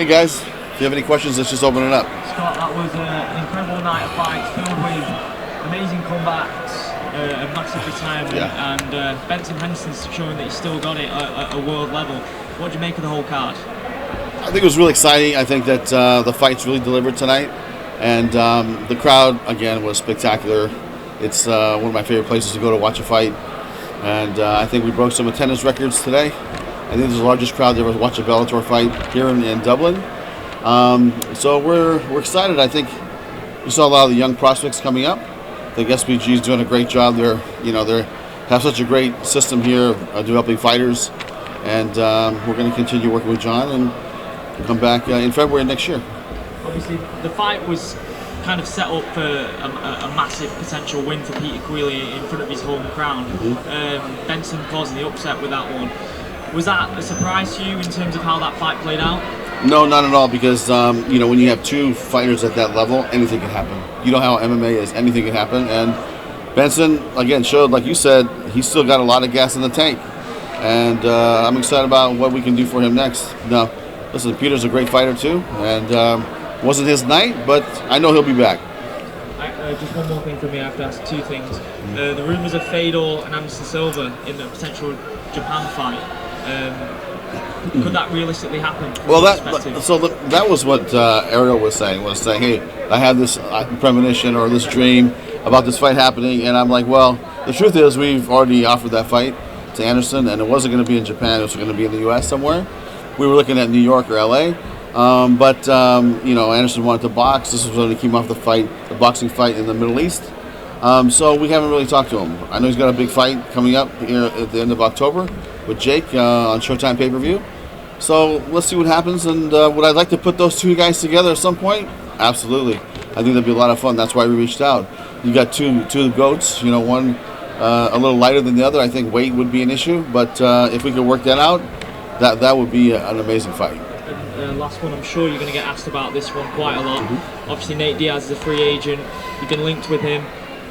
Hey guys, if you have any questions, let's just open it up. Scott, that was an incredible night of fights filled with amazing comebacks, a massive retirement, and Benson Henson's showing that he's still got it at a world level. What do you make of the whole card? I think it was really exciting. I think that the fights really delivered tonight, and the crowd, again, was spectacular. It's one of my favorite places to go to watch a fight, and I think we broke some attendance records today. I think this is the largest crowd to ever watch a Bellator fight here in Dublin. So we're excited. I think we saw a lot of the young prospects coming up. I think SBG is doing a great job. They have such a great system here of developing fighters, and we're going to continue working with John and come back in February next year. Obviously, the fight was kind of set up for a massive potential win for Peter Queally in front of his home crowd. Benson causing the upset with that one. Was that a surprise to you in terms of how that fight played out? No, not at all, because when you have two fighters at that level, anything can happen. You know how MMA is, anything can happen. And Benson, again, showed, like you said, he's still got a lot of gas in the tank. And I'm excited about what we can do for him next. Now, listen, Peter's a great fighter too, and wasn't his night, but I know he'll be back. Just one more thing for me, I have to ask two things. The rumours of Fedor and Anderson Silva in the potential Japan fight. Could that realistically happen? Well, that was what Ariel was saying. Hey, I have this premonition or this dream about this fight happening, and I'm like, well, the truth is we've already offered that fight to Anderson, and it wasn't going to be in Japan. It was going to be in the U.S. somewhere. We were looking at New York or L.A., but Anderson wanted to box. This was when he came off the boxing fight in the Middle East. So we haven't really talked to him. I know he's got a big fight coming up here at the end of October with Jake on Showtime pay-per-view. So let's see what happens. And would I like to put those two guys together at some point? Absolutely. I think that'd be a lot of fun. That's why we reached out. You got two goats. One a little lighter than the other. I think weight would be an issue, but if we could work that out, that would be an amazing fight. Last one, I'm sure you're going to get asked about this one quite a lot. Obviously, Nate Diaz is a free agent. You've been linked with him.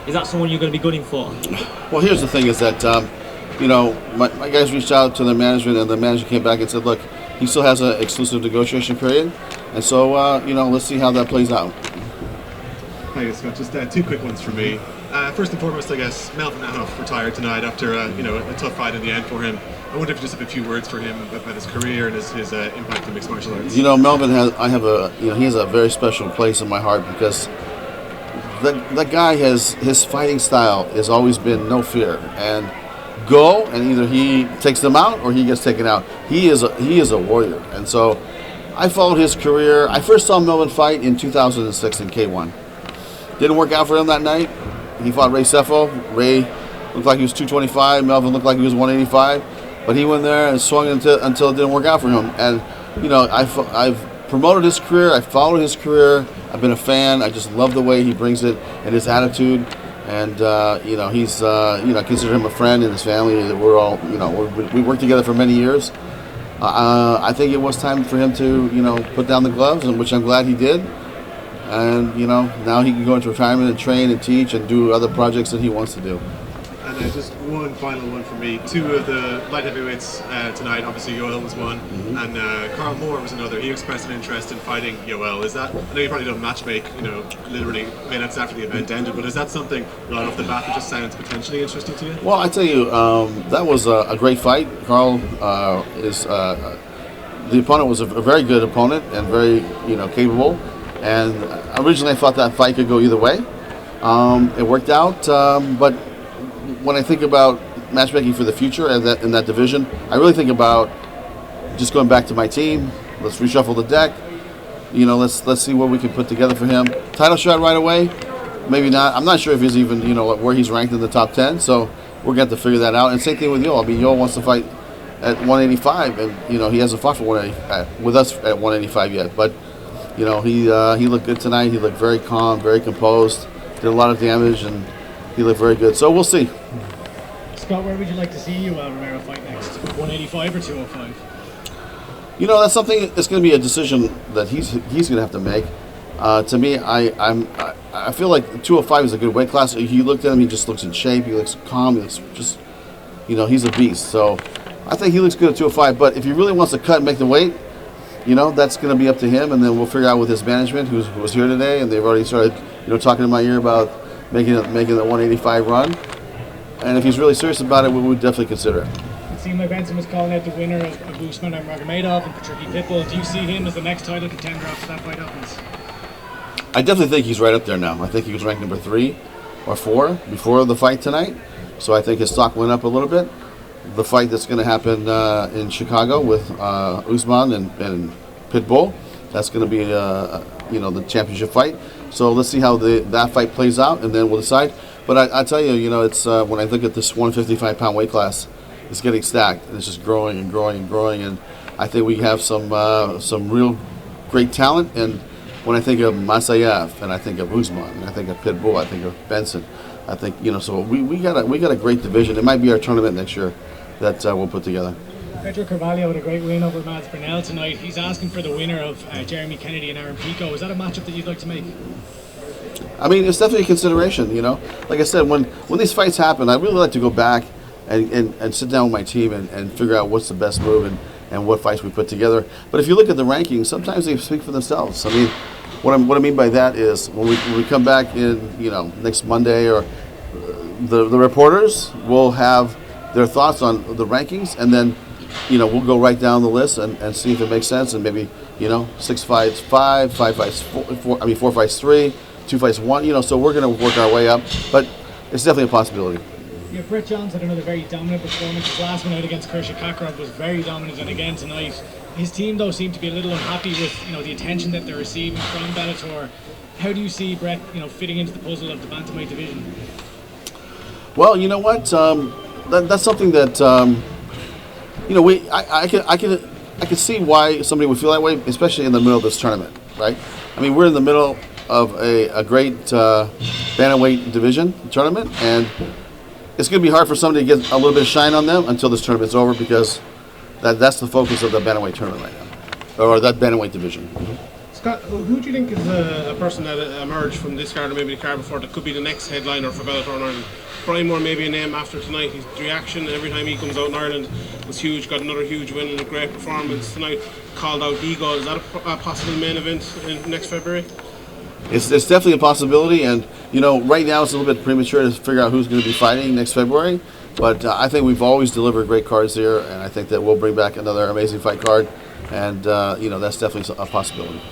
Is that someone you're going to be gunning for? Well, here's the thing: is that my guys reached out to the management, and the manager came back and said, "Look, he still has an exclusive negotiation period, and so let's see how that plays out." Hi, Scott. Just two quick ones for me. First and foremost, I guess Melvin Anoff retired tonight after a tough fight in the end for him. I wonder if you just have a few words for him about his career and his impact in mixed martial arts. Melvin he has a very special place in my heart, because that guy his fighting style has always been no fear and go, and either he takes them out or he gets taken out. He is a warrior, and so I followed his career. I first saw Melvin fight in 2006 in K1. Didn't work out for him that night. He fought Ray Seffo. Ray looked like he was 225. Melvin looked like he was 185. But he went there and swung until it didn't work out for him. And I've promoted his career. I followed his career. I've been a fan. I just love the way he brings it and his attitude. And he's I consider him a friend and his family. We're all we worked together for many years. I think it was time for him to put down the gloves, and which I'm glad he did. And now he can go into retirement and train and teach and do other projects that he wants to do. And just one final one for me. Two of the light heavyweights tonight, obviously Yoel was one, and Carl Moore was another. He expressed an interest in fighting Yoel. Is that, I know you probably don't matchmake, literally minutes after the event ended, but is that something right off the bat that just sounds potentially interesting to you? Well, I tell you, that was a great fight. Carl the opponent was a very good opponent and very capable. And originally I thought that fight could go either way. It worked out, but when I think about matchmaking for the future and in that division, I really think about just going back to my team. Let's reshuffle the deck. Let's see what we can put together for him. Title shot right away? Maybe not. I'm not sure if he's even where he's ranked in the top 10. So we're going to have to figure that out. And same thing with Yoel. I mean, Yoel wants to fight at 185, and he hasn't fought for with us at 185 yet. But he looked good tonight. He looked very calm, very composed. Did a lot of damage, and he looked very good. So we'll see. Scott, where would you like to see Yoel Romero fight next? 185 or 205? That's something that's going to be a decision that he's going to have to make. To me, I feel like 205 is a good weight class. He looked at him. He just looks in shape. He looks calm. He looks just, he's a beast. So I think he looks good at 205. But if he really wants to cut and make the weight, that's going to be up to him, and then we'll figure out with his management, who was here today, and they've already started, talking in my ear about making the 185 run. And if he's really serious about it, we would definitely consider it. It seemed like Benson was calling out the winner of Usman and Magomedov and Patricky Pitbull. Do you see him as the next title contender after that fight happens? I definitely think he's right up there now. I think he was ranked number 3 or 4 before the fight tonight, so I think his stock went up a little bit. The fight that's going to happen in Chicago with Usman and Pitbull, that's going to be the championship fight. So let's see how that fight plays out, and then we'll decide. But I tell you, it's when I look at this 155-pound weight class, it's getting stacked, and it's just growing and growing and growing. And I think we have some real great talent. And when I think of Masayev, and I think of Usman, and I think of Pitbull, I think of Benson, I think so we got a great division. It might be our tournament next year that we'll put together. Pedro Carvalho had a great win over Mads Burnell tonight. He's asking for the winner of Jeremy Kennedy and Aaron Pico. Is that a matchup that you'd like to make? I mean, it's definitely a consideration. Like I said, when these fights happen, I really like to go back and sit down with my team and figure out what's the best move and what fights we put together. But if you look at the rankings, sometimes they speak for themselves. I mean, what I mean by that is when we come back in next Monday, or the reporters will have their thoughts on the rankings, and then we'll go right down the list and see if it makes sense, and maybe 6 fights 5 fights 4, 4 fights 3, 2 fights 1, so we're going to work our way up, but it's definitely a possibility. Yeah, Brett Johns had another very dominant performance. His last one out against Kershaw Kakarov was very dominant, and again tonight. His team, though, seemed to be a little unhappy with the attention that they're receiving from Bellator. How do you see Brett fitting into the puzzle of the bantamweight division? Well, you know what? That's something that I can see why somebody would feel that way, especially in the middle of this tournament, right? I mean, we're in the middle of a great bantamweight division tournament, and it's going to be hard for somebody to get a little bit of shine on them until this tournament's over, because that's the focus of the bantamweight tournament right now, or that bantamweight division. Scott, who do you think is a person that emerged from this card or maybe the card before that could be the next headliner for Bellator in Ireland? Brymore maybe a name after tonight. His reaction every time he comes out in Ireland was huge. Got another huge win and a great performance tonight. Called out Vigo. Is that a possible main event in next February? It's definitely a possibility, and right now it's a little bit premature to figure out who's going to be fighting next February. But I think we've always delivered great cards here, and I think that we'll bring back another amazing fight card, and that's definitely a possibility.